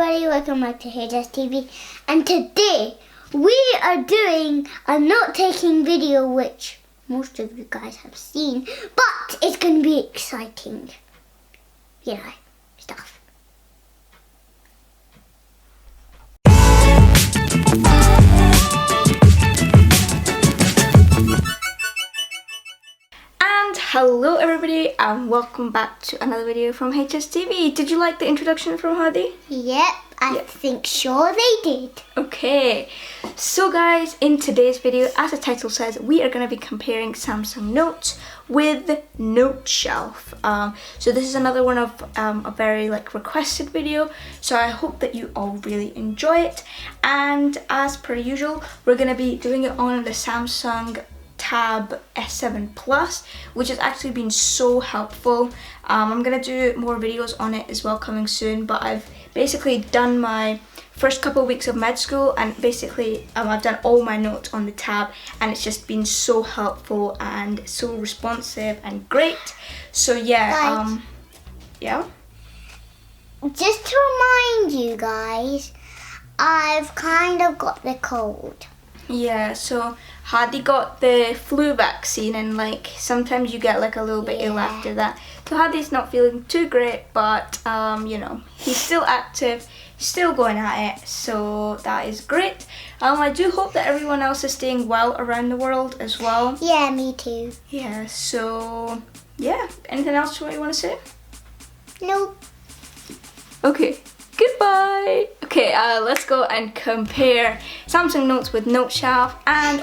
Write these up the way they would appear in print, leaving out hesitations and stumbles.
everybody, welcome back to TV, and today we are doing a note-taking video which most of you guys have seen, but it's going to be exciting, stuff. Hello everybody and welcome back to another video from HSTV. Did you like the introduction from Hadi? Yep, I think sure they did. Okay, so guys, in today's video, as the title says, we are going to be comparing Samsung Notes with Noteshelf. So this is another one of a very requested video, so I hope that you all really enjoy it. And as per usual, we're going to be doing it on the Samsung Tab S7 Plus, which has actually been so helpful. I'm gonna do more videos on it as well coming soon, but I've basically done my first couple of weeks of med school, and basically I've done all my notes on the tab, and it's just been so helpful and so responsive and great. So yeah, yeah. Just to remind you guys, I've kind of got the cold. Yeah, so Hadi got the flu vaccine, and sometimes you get a little bit ill after that. So Hadi's not feeling too great, but you know, he's still active, still going at it, so that is great. I do hope that everyone else is staying well around the world as well. Yeah, me too. Yeah, so yeah, anything else you want to say? Nope. Okay. Goodbye. Okay, let's go and compare Samsung Notes with Noteshelf. And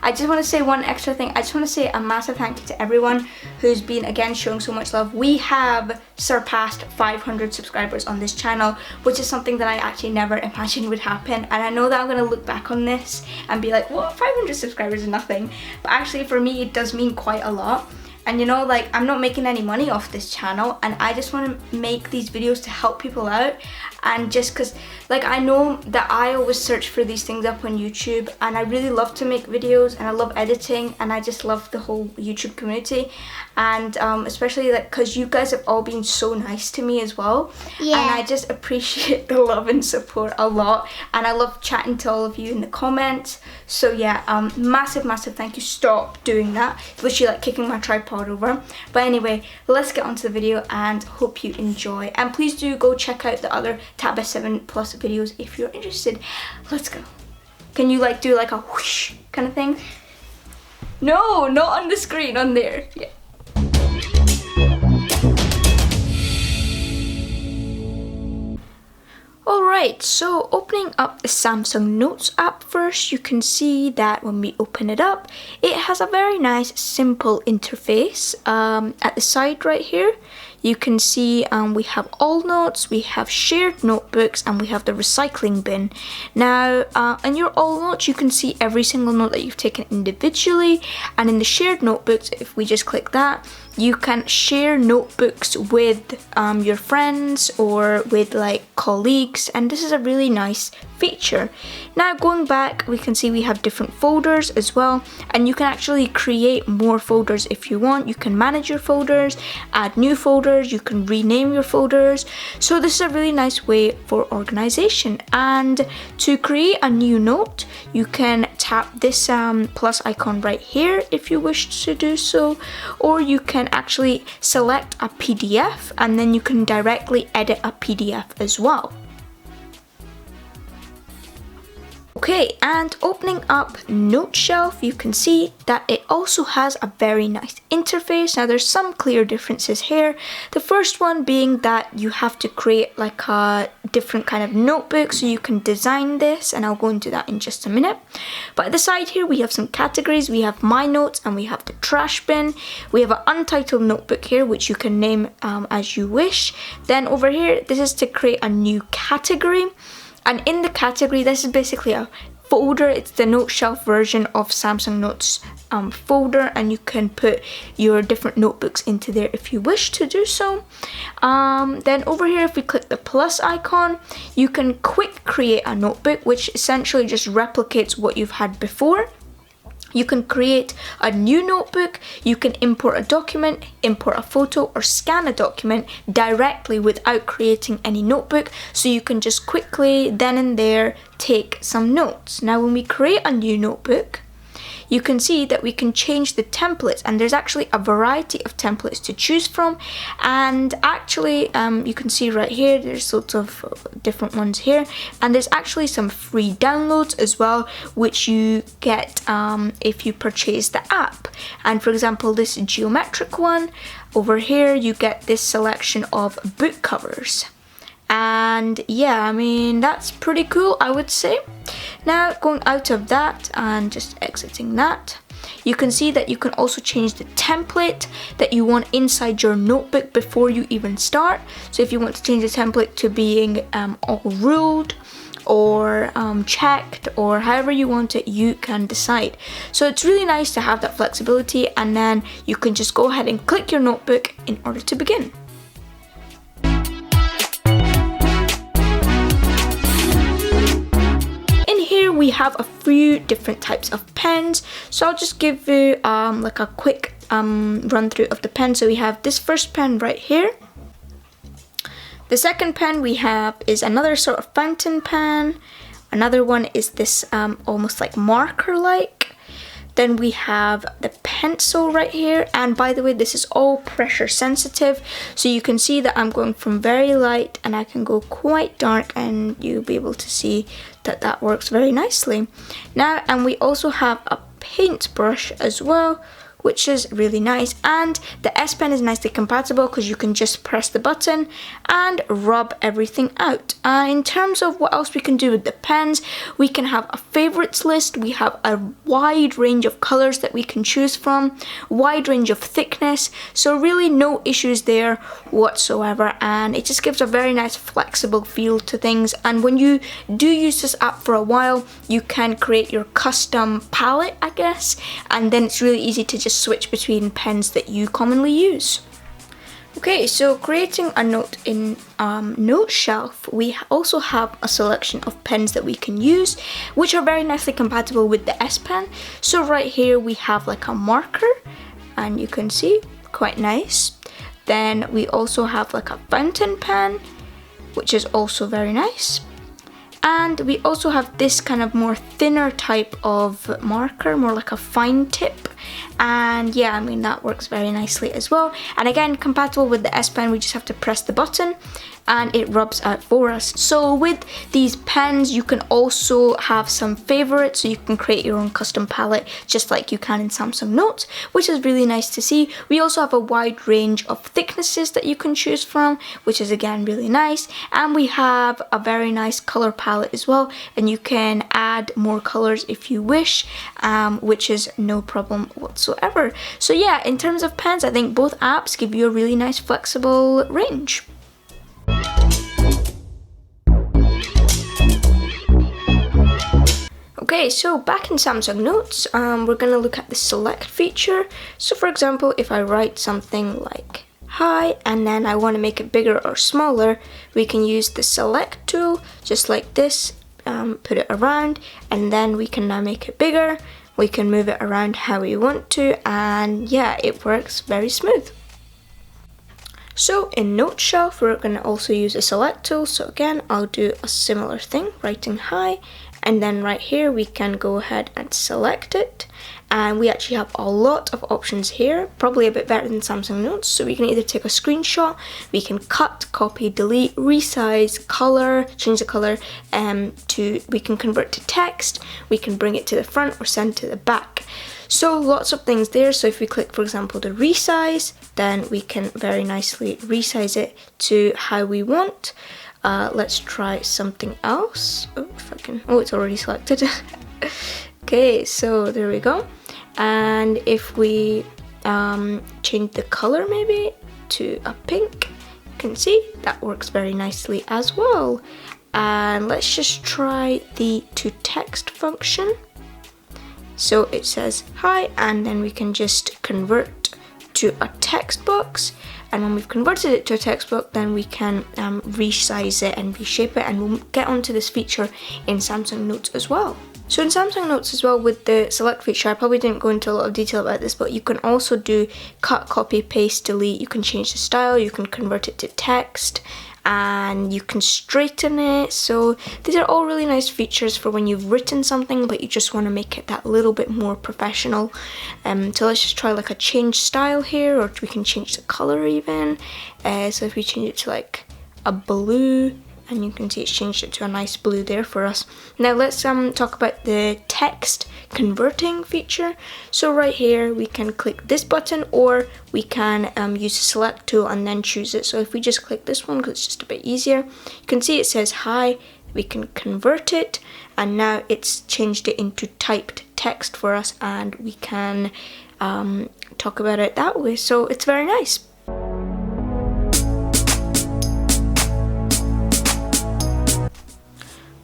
I just want to say one extra thing. I just want to say a massive thank you to everyone who's been again showing so much love. We have surpassed 500 subscribers on this channel, which is something that I actually never imagined would happen. And I know that I'm going to look back on this and be like, what, 500 subscribers is nothing. But actually for me it does mean quite a lot. And you know, I'm not making any money off this channel, and I just want to make these videos to help people out. And just because I know that I always search for these things up on YouTube, and I really love to make videos, and I love editing, and I just love the whole YouTube community. And especially because you guys have all been so nice to me as well. Yeah. And I just appreciate the love and support a lot, and I love chatting to all of you in the comments. So yeah, massive thank you. Stop doing that. It's literally kicking my tripod over. But anyway, let's get on to the video and hope you enjoy. And please do go check out the other Tab S7 Plus videos if you're interested. Let's go. Can you do a whoosh kind of thing? No, not on the screen, on there. Yeah. Alright, so opening up the Samsung Notes app first, you can see that when we open it up, it has a very nice simple interface. At the side right here, you can see we have all notes, we have shared notebooks, and we have the recycling bin. Now, in your all notes, you can see every single note that you've taken individually, and in the shared notebooks, if we just click that, you can share notebooks with your friends or with colleagues, and this is a really nice feature. Now going back, we can see we have different folders as well, and you can actually create more folders if you want. You can manage your folders, add new folders, you can rename your folders. So this is a really nice way for organization. And to create a new note, you can tap this plus icon right here if you wish to do so, or you can actually select a PDF and then you can directly edit a PDF as well. Okay, and opening up Noteshelf, you can see that it also has a very nice interface. Now there's some clear differences here. The first one being that you have to create a different kind of notebook, so you can design this, and I'll go into that in just a minute. But at the side here we have some categories. We have my notes and we have the trash bin. We have an untitled notebook here which you can name as you wish. Then over here, this is to create a new category. And in the category, this is basically a folder. It's the Noteshelf version of Samsung Notes folder, and you can put your different notebooks into there if you wish to do so. Then over here, if we click the plus icon, you can quick create a notebook, which essentially just replicates what you've had before. You can create a new notebook, you can import a document, import a photo, or scan a document directly without creating any notebook, so you can just quickly, then and there, take some notes. Now when we create a new notebook, you can see that we can change the templates, and there's actually a variety of templates to choose from. And actually you can see right here there's lots of different ones here, and there's actually some free downloads as well, which you get if you purchase the app. And for example, this geometric one over here, you get this selection of book covers. And yeah, I mean, that's pretty cool, I would say. Now going out of that and just exiting that, you can see that you can also change the template that you want inside your notebook before you even start. So if you want to change the template to being all ruled or checked, or however you want it, you can decide. So it's really nice to have that flexibility, and then you can just go ahead and click your notebook in order to begin. We have a few different types of pens, so I'll just give you like a quick run through of the pen. So we have this first pen right here. The second pen we have is another sort of fountain pen. Another one is this almost like marker like. Then we have the pencil right here, and by the way, this is all pressure sensitive, so you can see that I'm going from very light and I can go quite dark, and you'll be able to see that that works very nicely. Now, and we also have a paintbrush as well, which is really nice, and the S Pen is nicely compatible because you can just press the button and rub everything out. In terms of what else we can do with the pens, we can have a favorites list. We have a wide range of colors that we can choose from, wide range of thickness, so really no issues there whatsoever, and it just gives a very nice flexible feel to things. And when you do use this app for a while, you can create your custom palette, I guess, and then it's really easy to just switch between pens that you commonly use. Okay, so creating a note in Noteshelf, we also have a selection of pens that we can use, which are very nicely compatible with the S Pen. So right here we have like a marker, and you can see, quite nice. Then we also have like a fountain pen, which is also very nice. And we also have this kind of more thinner type of marker, more like a fine tip. And yeah, I mean, that works very nicely as well. And again, compatible with the S Pen, we just have to press the button and it rubs out for us. So with these pens, you can also have some favorites, so you can create your own custom palette just like you can in Samsung Notes, which is really nice to see. We also have a wide range of thicknesses that you can choose from, which is again really nice. And we have a very nice color palette as well, and you can add more colors if you wish, which is no problem whatsoever. So yeah, in terms of pens, I think both apps give you a really nice flexible range. Okay, so back in Samsung Notes, we're going to look at the select feature. So for example, if I write something like hi and then I want to make it bigger or smaller, we can use the select tool just like this, put it around, and then we can now make it bigger. We can move it around how we want to, and yeah, it works very smooth. So in Noteshelf, we're going to also use a select tool. So again, I'll do a similar thing, writing hi, and then right here we can go ahead and select it, and we actually have a lot of options here, probably a bit better than Samsung Notes. So we can either take a screenshot, we can cut, copy, delete, resize, color, change the color, we can convert to text, we can bring it to the front or send to the back. So lots of things there. So if we click, for example, the resize, then we can very nicely resize it to how we want. Let's try something else. Oh, it's already selected. Okay, so there we go. And if we change the color maybe to a pink, you can see that works very nicely as well. And let's just try the to text function. So it says hi, and then we can just convert to a text box. And when we've converted it to a text box, then we can resize it and reshape it, and we'll get onto this feature in Samsung Notes as well. So in Samsung Notes as well, with the select feature, I probably didn't go into a lot of detail about this, but you can also do cut, copy, paste, delete. You can change the style, you can convert it to text, and you can straighten it. So these are all really nice features for when you've written something but you just want to make it that little bit more professional. So let's just try like a change style here, or we can change the color even. So if we change it to like a blue, and you can see it's changed it to a nice blue there for us. Now let's talk about the text converting feature. So right here we can click this button, or we can use the select tool and then choose it. So if we just click this one because it's just a bit easier, you can see it says hi. We can convert it, and now it's changed it into typed text for us, and we can talk about it that way. So it's very nice.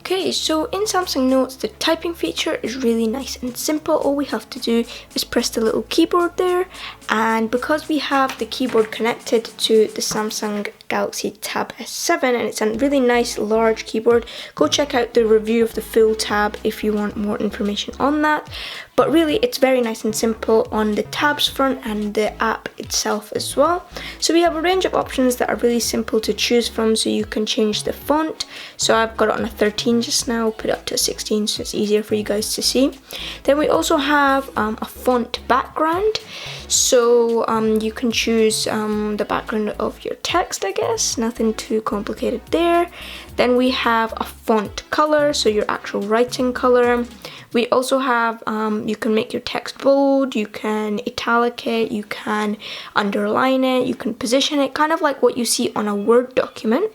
Okay, so in Samsung Notes, the typing feature is really nice and simple. All we have to do is press the little keyboard there, and because we have the keyboard connected to the Samsung Galaxy Tab S7, and it's a really nice large keyboard, go check out the review of the full Tab if you want more information on that. But really, it's very nice and simple on the tabs front and the app itself as well. So we have a range of options that are really simple to choose from. So you can change the font. So I've got it on a 13 just now, put it up to a 16 so it's easier for you guys to see. Then we also have a font background. So you can choose the background of your text, I guess. Nothing too complicated there. Then we have a font color, so your actual writing color. We also have, you can make your text bold, you can italic it, you can underline it, you can position it, kind of like what you see on a Word document.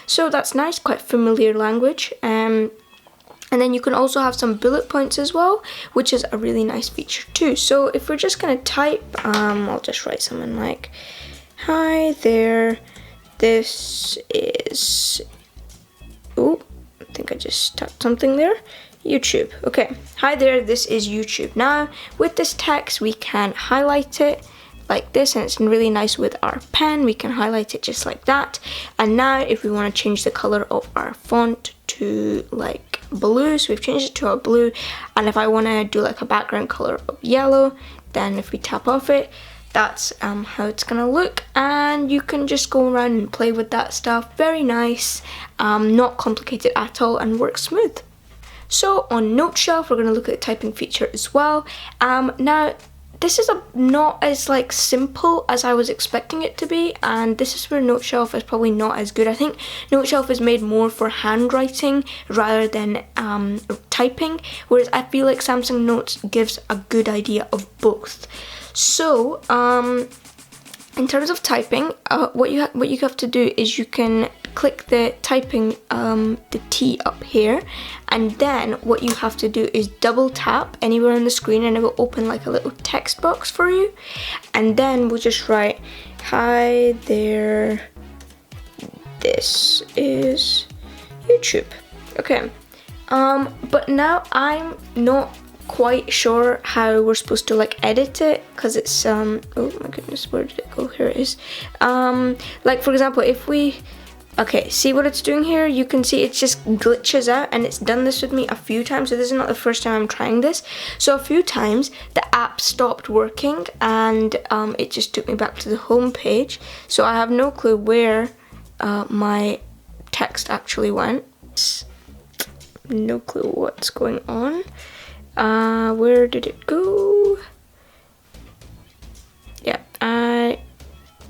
So that's nice, quite familiar language. And then you can also have some bullet points as well, which is a really nice feature too. So if we're just gonna type, I'll just write something like, hi there, this is, oh, I think I just typed something there. YouTube. Okay, hi there, this is YouTube. Now with this text we can highlight it like this, and it's really nice with our pen. We can highlight it just like that. And now if we want to change the color of our font to like blue, so we've changed it to a blue, and if I want to do like a background color of yellow, then if we tap off it, that's how it's gonna look, and you can just go around and play with that stuff. Very nice, not complicated at all, and works smooth. So on Noteshelf, we're going to look at the typing feature as well. Now, this is not as like simple as I was expecting it to be, and this is where Noteshelf is probably not as good. I think Noteshelf is made more for handwriting rather than typing, whereas I feel like Samsung Notes gives a good idea of both. So, in terms of typing, what you have to do is you can click the typing, the T up here, and then what you have to do is double tap anywhere on the screen, and it will open like a little text box for you, and then we'll just write, hi there, this is YouTube. Okay, but now I'm not quite sure how we're supposed to like edit it, because it's oh my goodness, where did it go? Here it is. Like for example, if we, okay, see what it's doing here? You can see it just glitches out, and it's done this with me a few times, so this is not the first time I'm trying this. So a few times the app stopped working, and it just took me back to the home page, so I have no clue where my text actually went. No clue what's going on. Where did it go? Yeah, I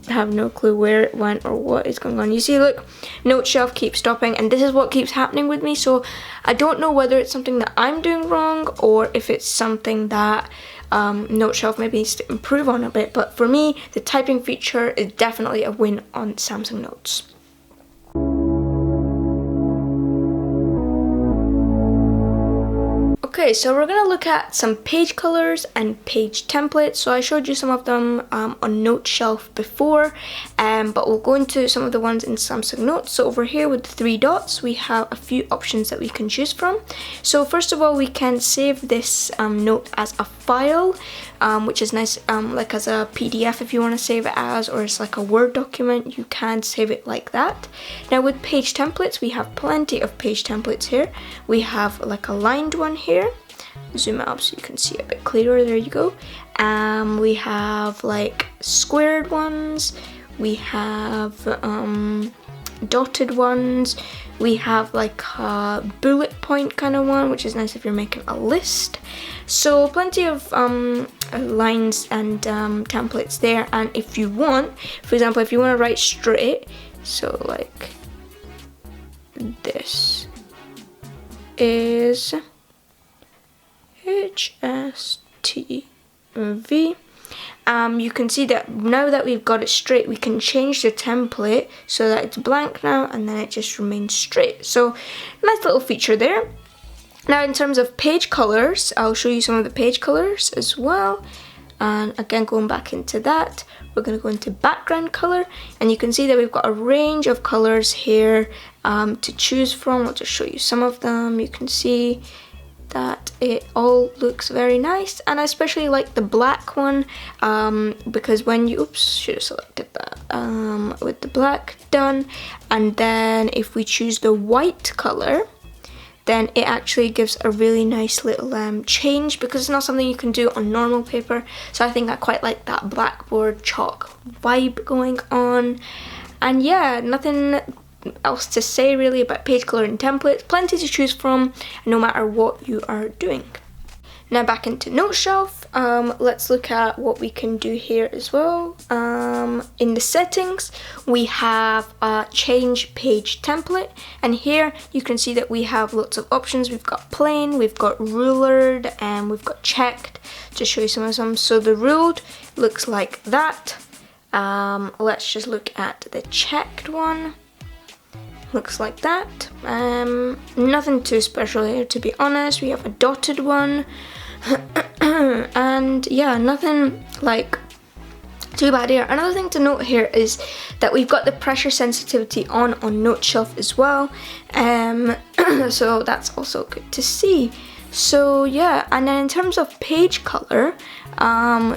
have no clue where it went or what is going on. You see, look, Noteshelf keeps stopping, and this is what keeps happening with me. So I don't know whether it's something that I'm doing wrong, or if it's something that Noteshelf maybe needs to improve on a bit. But for me, the typing feature is definitely a win on Samsung Notes. Okay, so we're going to look at some page colors and page templates. So I showed you some of them on Noteshelf before, but we'll go into some of the ones in Samsung Notes. So over here with the 3 dots, we have a few options that we can choose from. So first of all, we can save this note as a file, which is nice, like as a PDF if you want to save it as, or it's like a Word document, you can save it like that. Now with page templates, we have plenty of page templates here. We have like a lined one here, zoom it up so you can see a bit clearer. There you go. We have like squared ones, we have dotted ones, we have like a bullet point kind of one, which is nice if you're making a list. So plenty of lines and templates there. And if you want, for example, if you want to write straight, so like this is HSTV. You can see that now that we've got it straight, we can change the template so that it's blank now and then it just remains straight. So nice little feature there. Now in terms of page colors, I'll show you some of the page colors as well. And again, going back into that, we're going to go into background color, and you can see that we've got a range of colors here to choose from. I'll just show you some of them. You can see that it all looks very nice, and I especially like the black one because when you, oops, should have selected that with the black done, and then if we choose the white color, then it actually gives a really nice little change, because it's not something you can do on normal paper. So I think I quite like that blackboard chalk vibe going on. And yeah, nothing else to say really about page color and templates. Plenty to choose from no matter what you are doing. Now back into Noteshelf, let's look at what we can do here as well. In the settings, we have a change page template, and here you can see that we have lots of options. We've got plain, we've got rulered, and we've got checked. To show you some of them. So the ruled looks like that. Let's just look at the checked one. Looks like that. Nothing too special here, to be honest. We have a dotted one. And yeah, nothing like too bad here. Another thing to note here is that we've got the pressure sensitivity on Noteshelf as well. So that's also good to see. So yeah, and then in terms of page color,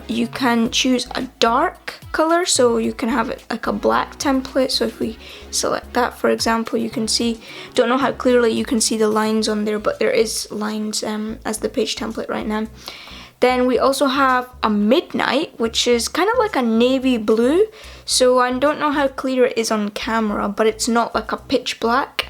you can choose a dark color, so you can have it like a black template. So if we select that, for example, you can see, don't know how clearly you can see the lines on there, but there is lines as the page template right now. Then we also have a midnight, which is kind of like a navy blue. So I don't know how clear it is on camera, but it's not like a pitch black.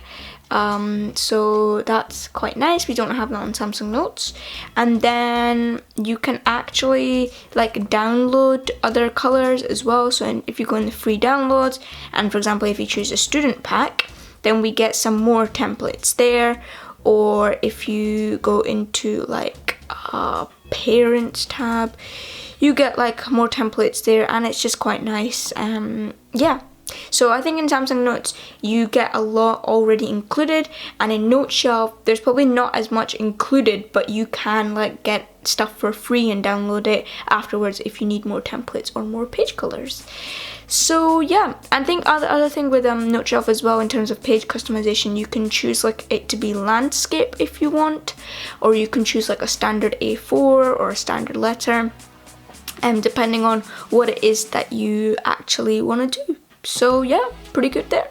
So that's quite nice. We don't have that on Samsung Notes. And then you can actually like download other colors as well. So if you go in the free downloads, and for example if you choose a student pack, then we get some more templates there. Or if you go into like a parents tab, you get like more templates there, and it's just quite nice. Yeah. So I think in Samsung Notes you get a lot already included, and in Noteshelf there's probably not as much included, but you can like get stuff for free and download it afterwards if you need more templates or more page colors. So yeah, I think other thing with Noteshelf as well in terms of page customization, you can choose like it to be landscape if you want, or you can choose like a standard A4 or a standard letter, depending on what it is that you actually want to do. So yeah, pretty good there.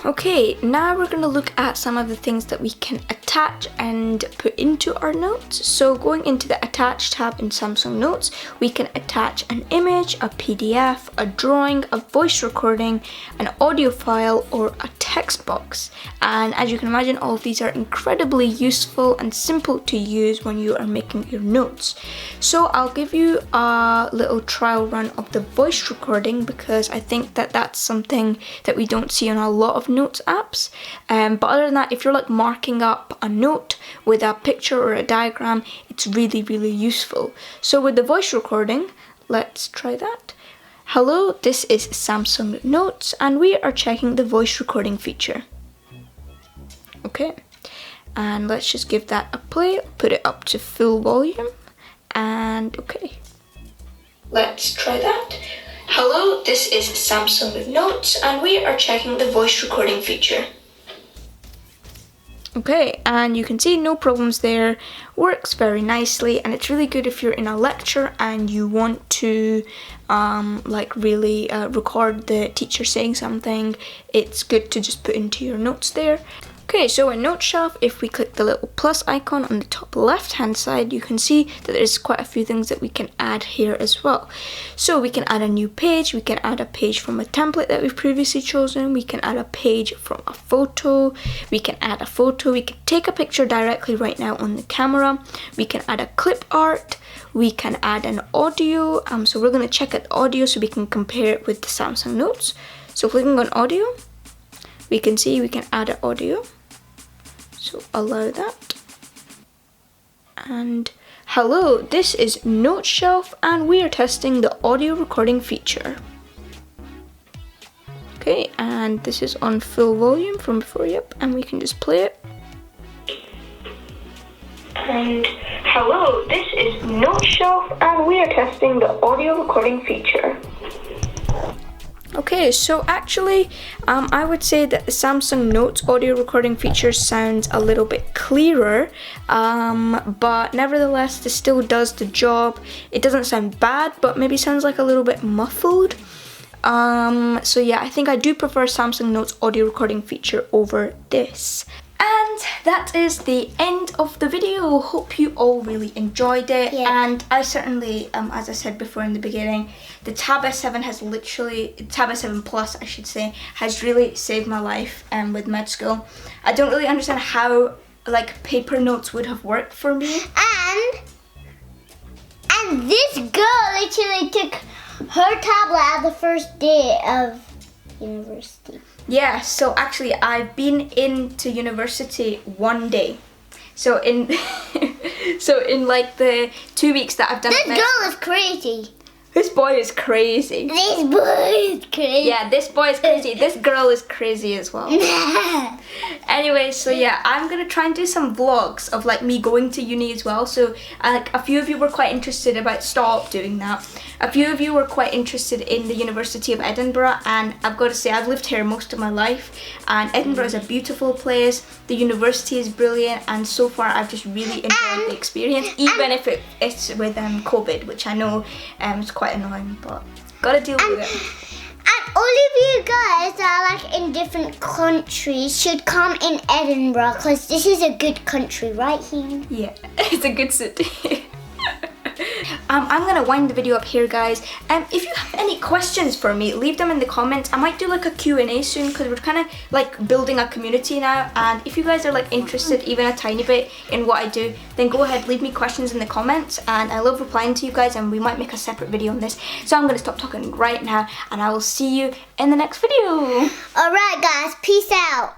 Okay, now we're going to look at some of the things that we can attach and put into our notes. So going into the attach tab in Samsung Notes, we can attach an image, a PDF, a drawing, a voice recording, an audio file, or a text box. And as you can imagine, all of these are incredibly useful and simple to use when you are making your notes. So I'll give you a little trial run of the voice recording, because I think that that's something that we don't see on a lot of notes apps. But other than that, if you're like marking up a note with a picture or a diagram, it's really, really useful. So with the voice recording, let's try that. Hello, this is Samsung Notes, and we are checking the voice recording feature. Okay, and let's just give that a play, put it up to full volume, and okay. Let's try that. Hello, this is Samsung Notes, and we are checking the voice recording feature. Okay, and you can see no problems there, works very nicely, and it's really good if you're in a lecture and you want to like really record the teacher saying something. It's good to just put into your notes there. Okay, so in Noteshelf, if we click the little plus icon on the top left hand side, you can see that there's quite a few things that we can add here as well. So we can add a new page, we can add a page from a template that we've previously chosen, we can add a page from a photo, we can add a photo, we can take a picture directly right now on the camera, we can add a clip art, we can add an audio. So we're going to check out the audio so we can compare it with the Samsung Notes. So clicking on audio, we can see we can add an audio. So allow that. And hello, this is Noteshelf and we are testing the audio recording feature. Okay, and this is on full volume from before, yep, and we can just play it. And hello, this is Noteshelf and we are testing the audio recording feature. Okay, so actually, I would say that the Samsung Notes audio recording feature sounds a little bit clearer, but nevertheless, this still does the job. It doesn't sound bad, but maybe sounds like a little bit muffled. So yeah, I think I do prefer Samsung Notes audio recording feature over this. And that is the end of the video. Hope you all really enjoyed it. Yeah. And I certainly, as I said before in the beginning, the Tab S7 has literally, Tab S7 Plus I should say, has really saved my life with med school. I don't really understand how like paper notes would have worked for me. And this girl literally took her tablet at the first day of university. Yeah, so actually I've been into university one day. So in like the 2 weeks that I've done this girl is crazy. This boy is crazy. This boy is crazy. Yeah, this boy is crazy. This girl is crazy as well. Anyway, so yeah, I'm gonna try and do some vlogs of like me going to uni as well. So like a few of you were quite interested about, stop doing that. A few of you were quite interested in the University of Edinburgh, and I've got to say I've lived here most of my life, and Edinburgh is a beautiful place. The university is brilliant, and so far I've just really enjoyed the experience, even if it's with COVID, which I know is quite annoying, but gotta deal with it. And all of you guys that are like in different countries should come in Edinburgh, because this is a good country, right, Heen? Yeah, it's a good city. I'm gonna wind the video up here, guys. If you have any questions for me, leave them in the comments. I might do like a Q&A soon, because we're kind of like building a community now, and if you guys are like interested even a tiny bit in what I do, then go ahead, leave me questions in the comments, and I love replying to you guys, and we might make a separate video on this. So I'm gonna stop talking right now, and I will see you in the next video. Alright guys, peace out.